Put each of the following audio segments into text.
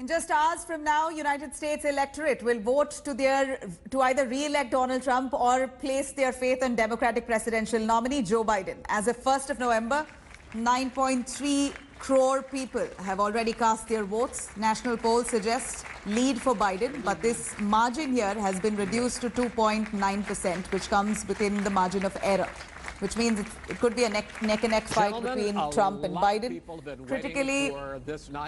In just hours from now, United States electorate will vote to either re-elect Donald Trump or place their faith in Democratic presidential nominee Joe Biden. As of 1st of November, 9.3 crore people have already cast their votes. National polls suggest lead for Biden, but this margin here has been reduced to 2.9%, which comes within the margin of error, which means it could be a neck and neck fight between Trump and Biden. Critically,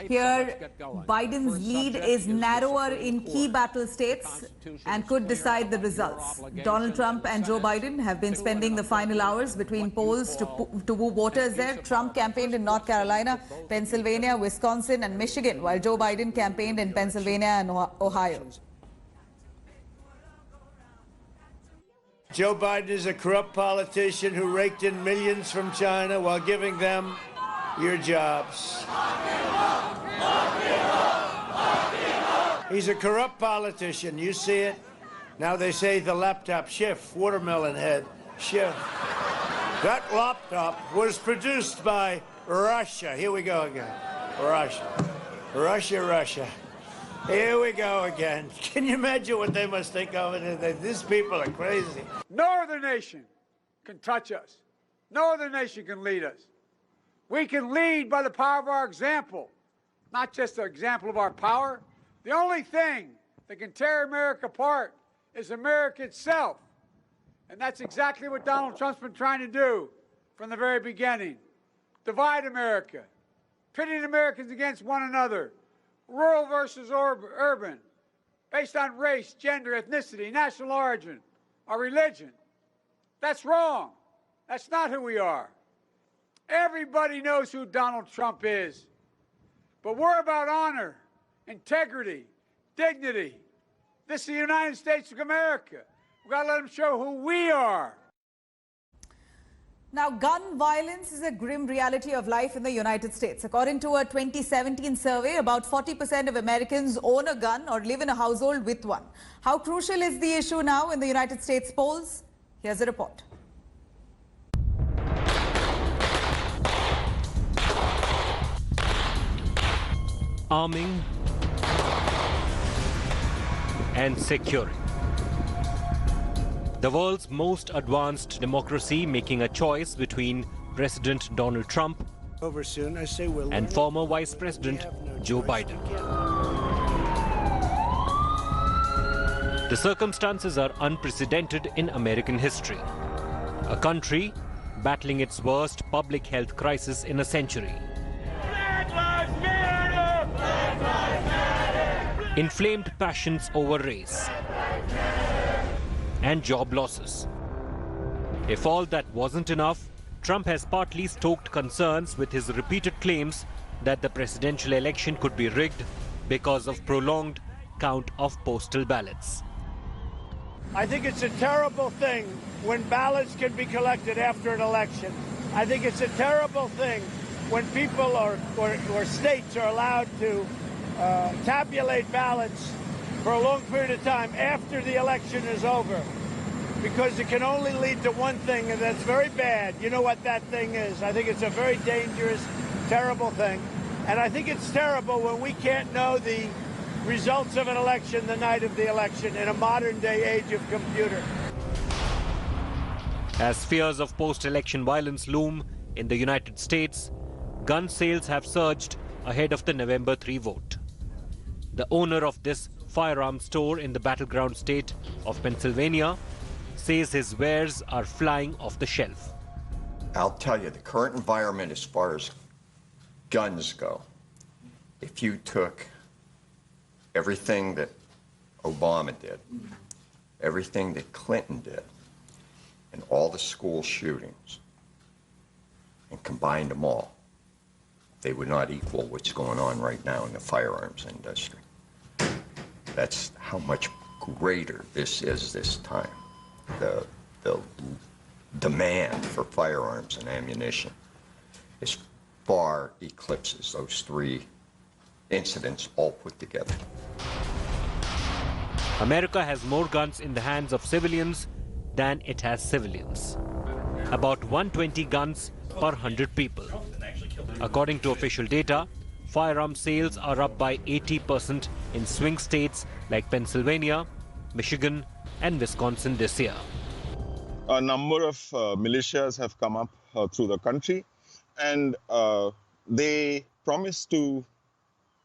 here Biden's lead is narrower in key battle states and could decide the results. Donald Trump and Joe Biden have been spending the final hours between polls to woo voters there. Trump campaigned in North Carolina, Pennsylvania, Wisconsin and Michigan, while Joe Biden campaigned in Pennsylvania and Ohio. Joe Biden is a corrupt politician who raked in millions from China while giving them your jobs. He's a corrupt politician. You see it. Now they say the laptop, Schiff, watermelon head, Schiff. That laptop was produced by Russia. Here we go again. Russia. Here we go again. Can you imagine what they must think of it? These people are crazy. No other nation can touch us. No other nation can lead us. We can lead by the power of our example, not just the example of our power. The only thing that can tear America apart is America itself. And that's exactly what Donald Trump's been trying to do from the very beginning. Divide America, pitting Americans against one another. Rural versus urban, based on race, gender, ethnicity, national origin, or religion. That's wrong. That's not who we are. Everybody knows who Donald Trump is. But we're about honor, integrity, dignity. This is the United States of America. We've got to let them show who we are. Now, gun violence is a grim reality of life in the United States. According to a 2017 survey, about 40% of Americans own a gun or live in a household with one. How crucial is the issue now in the United States polls? Here's a report. Arming and securing. The world's most advanced democracy making a choice between President Donald Trump and former Vice President Joe Biden. The circumstances are unprecedented in American history. A country battling its worst public health crisis in a century. Black Lives Matter! Black Lives Matter! Inflamed passions over race and job losses. If all that wasn't enough, Trump has partly stoked concerns with his repeated claims that the presidential election could be rigged because of prolonged count of postal ballots. I think it's a terrible thing when ballots can be collected after an election. I think it's a terrible thing when people or states are allowed to tabulate ballots for a long period of time after the election is over, because it can only lead to one thing, and that's very bad. You know what that thing is. I think it's a very dangerous, terrible thing. And I think it's terrible when we can't know the results of an election the night of the election in a modern-day age of computer. As fears of post-election violence loom in the United States, gun sales have surged ahead of the November 3 vote. The owner of this firearms store in the battleground state of Pennsylvania says his wares are flying off the shelf. I'll tell you, the current environment as far as guns go, if you took everything that Obama did, everything that Clinton did, and all the school shootings, and combined them all, they would not equal what's going on right now in the firearms industry. That's how much greater this is this time. The demand for firearms and ammunition is far eclipses those three incidents all put together. America has more guns in the hands of civilians than it has civilians. About 120 guns per 100 people. According to official data, firearm sales are up by 80% in swing states like Pennsylvania, Michigan, and Wisconsin this year. A number of militias have come up through the country, and they promise to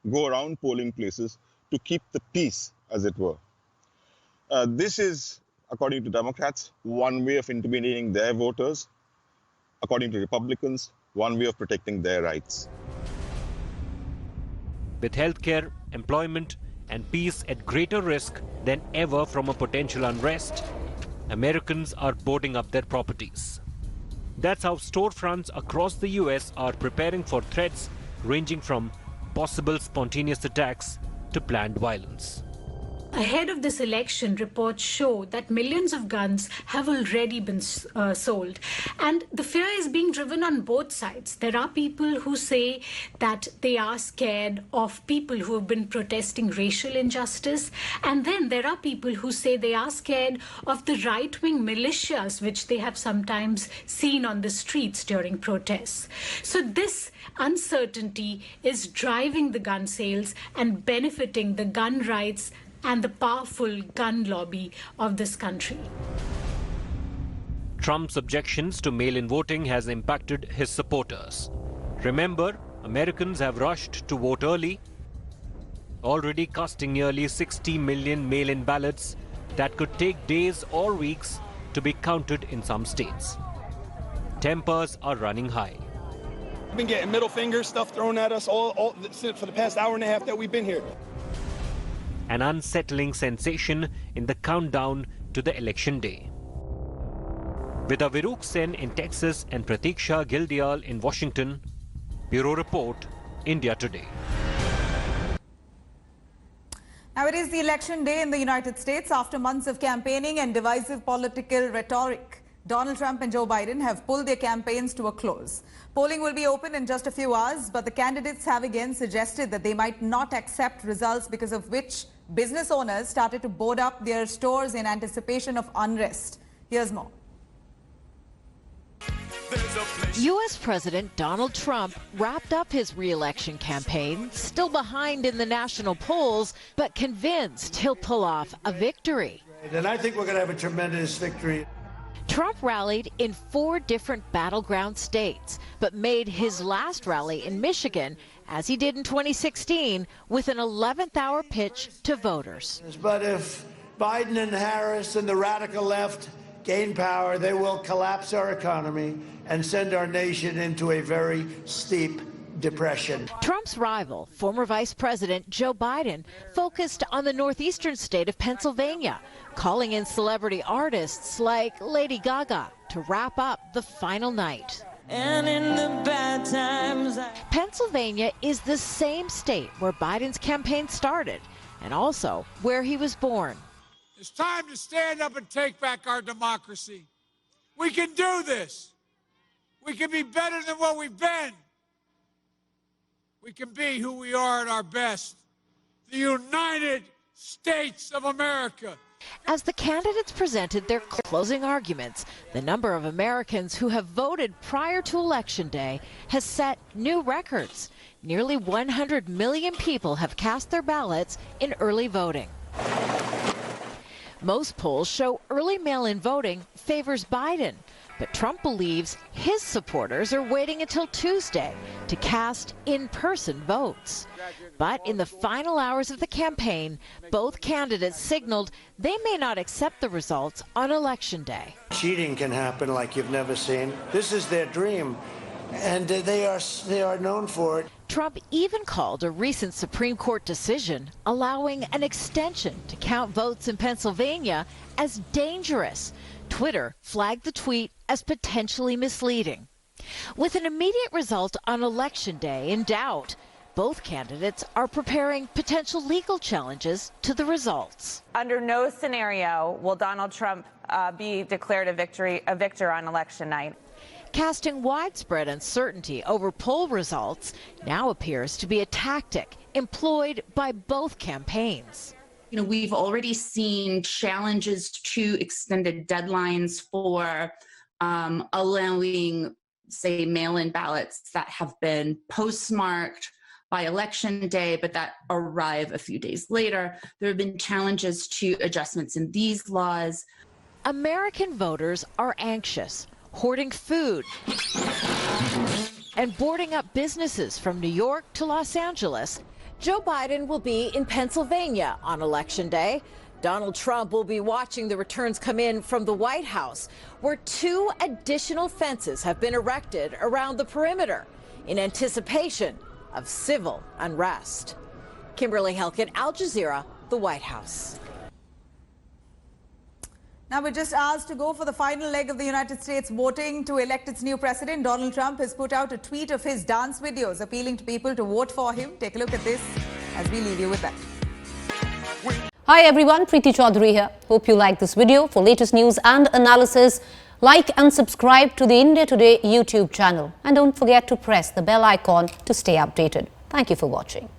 go around polling places to keep the peace, as it were. This is, according to Democrats, one way of intimidating their voters. According to Republicans, one way of protecting their rights. With healthcare, employment, and peace at greater risk than ever from a potential unrest, Americans are boarding up their properties. That's how storefronts across the US are preparing for threats ranging from possible spontaneous attacks to planned violence. Ahead of this election, reports show that millions of guns have already been sold. And the fear is being driven on both sides. There are people who say that they are scared of people who have been protesting racial injustice. And then there are people who say they are scared of the right-wing militias, which they have sometimes seen on the streets during protests. So this uncertainty is driving the gun sales and benefiting the gun rights and the powerful gun lobby of this country. Trump's objections to mail-in voting has impacted his supporters. Remember, Americans have rushed to vote early, already casting nearly 60 million mail-in ballots that could take days or weeks to be counted in some states. Tempers are running high. We've been getting middle finger stuff thrown at us all for the past hour and a half that we've been here. An unsettling sensation in the countdown to the election day. With Aviruk Sen in Texas and Pratiksha Gildial in Washington, Bureau Report, India Today. Now it is the election day in the United States. After months of campaigning and divisive political rhetoric, Donald Trump and Joe Biden have pulled their campaigns to a close. Polling will be open in just a few hours, but the candidates have again suggested that they might not accept results, because of which business owners started to board up their stores in anticipation of unrest. Here's more. U.S. President Donald Trump wrapped up his re-election campaign, still behind in the national polls, but convinced he'll pull off a victory. And I think we're going to have a tremendous victory. Trump rallied in 4 different battleground states, but made his last rally in Michigan, as he did in 2016, with an 11th hour pitch to voters. But if Biden and Harris and the radical left gain power, they will collapse our economy and send our nation into a very steep depression. Trump's rival, former Vice President Joe Biden, focused on the northeastern state of Pennsylvania, calling in celebrity artists like Lady Gaga to wrap up the final night. And in the bad times, Pennsylvania is the same state where Biden's campaign started, and also where he was born. It's time to stand up and take back our democracy. We can do this. We can be better than what we've been. We can be who we are at our best. The United States of America. As the candidates presented their closing arguments, the number of Americans who have voted prior to Election Day has set new records. Nearly 100 million people have cast their ballots in early voting. Most polls show early mail-in voting favors Biden, but Trump believes his supporters are waiting until Tuesday to cast in-person votes. But in the final hours of the campaign, both candidates signaled they may not accept the results on Election Day. Cheating can happen like you've never seen. This is their dream, and they are known for it. Trump even called a recent Supreme Court decision allowing an extension to count votes in Pennsylvania as dangerous. Twitter flagged the tweet as potentially misleading. With an immediate result on Election Day in doubt, both candidates are preparing potential legal challenges to the results. Under no scenario will Donald Trump be declared a victor on election night. Casting widespread uncertainty over poll results now appears to be a tactic employed by both campaigns. You know, we've already seen challenges to extended deadlines for allowing, say, mail-in ballots that have been postmarked by election day, but that arrive a few days later. There have been challenges to adjustments in these laws. American voters are anxious, hoarding food and boarding up businesses from New York to Los Angeles. Joe Biden will be in Pennsylvania on Election Day. Donald Trump will be watching the returns come in from the White House, where 2 additional fences have been erected around the perimeter in anticipation of civil unrest. Kimberly Helkett, Al Jazeera, the White House. Now we're just hours to go for the final leg of the United States voting to elect its new president. Donald Trump has put out a tweet of his dance videos appealing to people to vote for him. Take a look at this as we leave you with that. Hi everyone, Preeti Chaudhary here. Hope you like this video. For latest news and analysis, like and subscribe to the India Today YouTube channel. And don't forget to press the bell icon to stay updated. Thank you for watching.